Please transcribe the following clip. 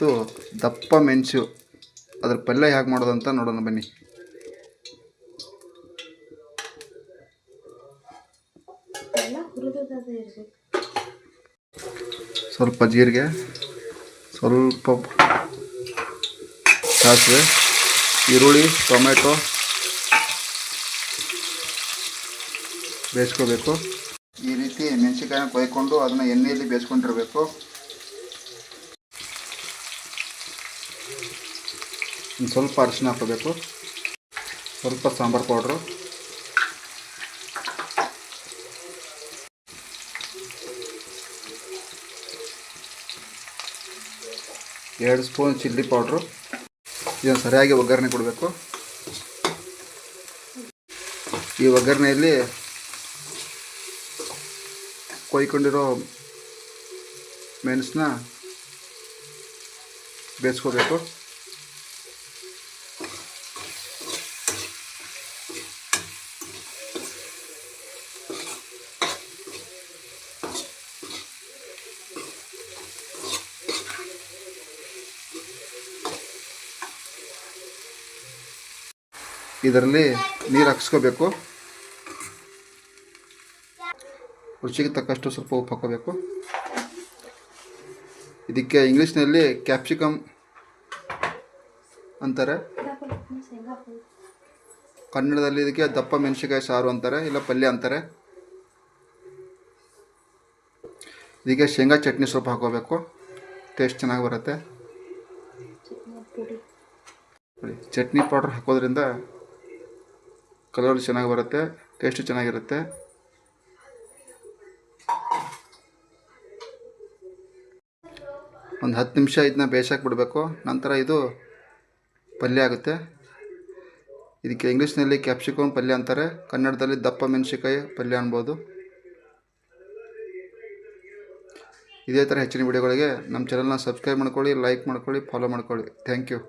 ಇವತ್ತು ದಪ್ಪ ಮೆಣಸು ಅದ್ರ ಪಲ್ಯ ಹೇಗೆ ಮಾಡೋದು ಅಂತ ನೋಡೋಣ ಬನ್ನಿ. ಸ್ವಲ್ಪ ಜೀರಿಗೆ, ಸ್ವಲ್ಪ ಸಾಸಿವೆ, ಈರುಳ್ಳಿ, ಟೊಮೆಟೊ ಬೇಯಿಸ್ಕೋಬೇಕು. ಈ ರೀತಿ ಮೆಣಸಿನ್ಕಾಯಿನ ಕೊಯ್ಕೊಂಡು ಅದನ್ನು ಎಣ್ಣೆಯಲ್ಲಿ ಬೇಯಿಸ್ಕೊಂಡಿರಬೇಕು. ಸ್ವಲ್ಪ ಅರಿಶಿನ ಹಾಕೋಬೇಕು, ಸ್ವಲ್ಪ ಸಾಂಬಾರು ಪೌಡ್ರು, ಎರಡು ಸ್ಪೂನ್ ಚಿಲ್ಲಿ ಪೌಡ್ರು. ಇದನ್ನು ಸರಿಯಾಗಿ ಒಗ್ಗರಣೆ ಕೊಡಬೇಕು. ಈ ಒಗ್ಗರಣೆಯಲ್ಲಿ ಕೊಯ್ಕೊಂಡಿರೋ ಮೆಣಸನ್ನ ಬೇಯಿಸ್ಕೋಬೇಕು. ಇದರಲ್ಲಿ ನೀರು ಹಾಕಿಸ್ಕೋಬೇಕು. ರುಚಿಗೆ ತಕ್ಕಷ್ಟು ಸ್ವಲ್ಪ ಉಪ್ಪು ಹಾಕೋಬೇಕು. ಇದಕ್ಕೆ ಇಂಗ್ಲೀಷ್ನಲ್ಲಿ ಕ್ಯಾಪ್ಸಿಕಮ್ ಅಂತಾರೆ, ಕನ್ನಡದಲ್ಲಿ ಇದಕ್ಕೆ ದಪ್ಪ ಮೆಣಸಿನಕಾಯಿ ಸಾರು ಅಂತಾರೆ, ಇಲ್ಲ ಪಲ್ಯ ಅಂತಾರೆ. ಇದಕ್ಕೆ ಶೇಂಗಾ ಚಟ್ನಿ ಸ್ವಲ್ಪ ಹಾಕೋಬೇಕು, ಟೇಸ್ಟ್ ಚೆನ್ನಾಗಿ ಬರುತ್ತೆ. ಚಟ್ನಿ ಪೌಡರ್ ಹಾಕೋದ್ರಿಂದ ಕಲರ್ ಚೆನ್ನಾಗಿ ಬರುತ್ತೆ, ಟೇಸ್ಟು ಚೆನ್ನಾಗಿರುತ್ತೆ. ಒಂದು 10 ನಿಮಿಷ ಇದನ್ನ ಬೇಯಿಸಕ್ಕೆ ಬಿಡಬೇಕು. ನಂತರ ಇದು ಪಲ್ಯ ಆಗುತ್ತೆ. ಇದಕ್ಕೆ ಇಂಗ್ಲೀಷ್ನಲ್ಲಿ ಕ್ಯಾಪ್ಸಿಕಮ್ ಪಲ್ಯ ಅಂತಾರೆ, ಕನ್ನಡದಲ್ಲಿ ದಪ್ಪ ಮೆಣಸಿನಕಾಯಿ ಪಲ್ಯ ಅನ್ಬೋದು. ಇದೇ ಥರ ಹೆಚ್ಚಿನ ವಿಡಿಯೋಗಳಿಗೆ ನಮ್ಮ ಚಾನಲ್ನ ಸಬ್ಸ್ಕ್ರೈಬ್ ಮಾಡ್ಕೊಳ್ಳಿ, ಲೈಕ್ ಮಾಡ್ಕೊಳ್ಳಿ, ಫಾಲೋ ಮಾಡ್ಕೊಳ್ಳಿ. Thank you.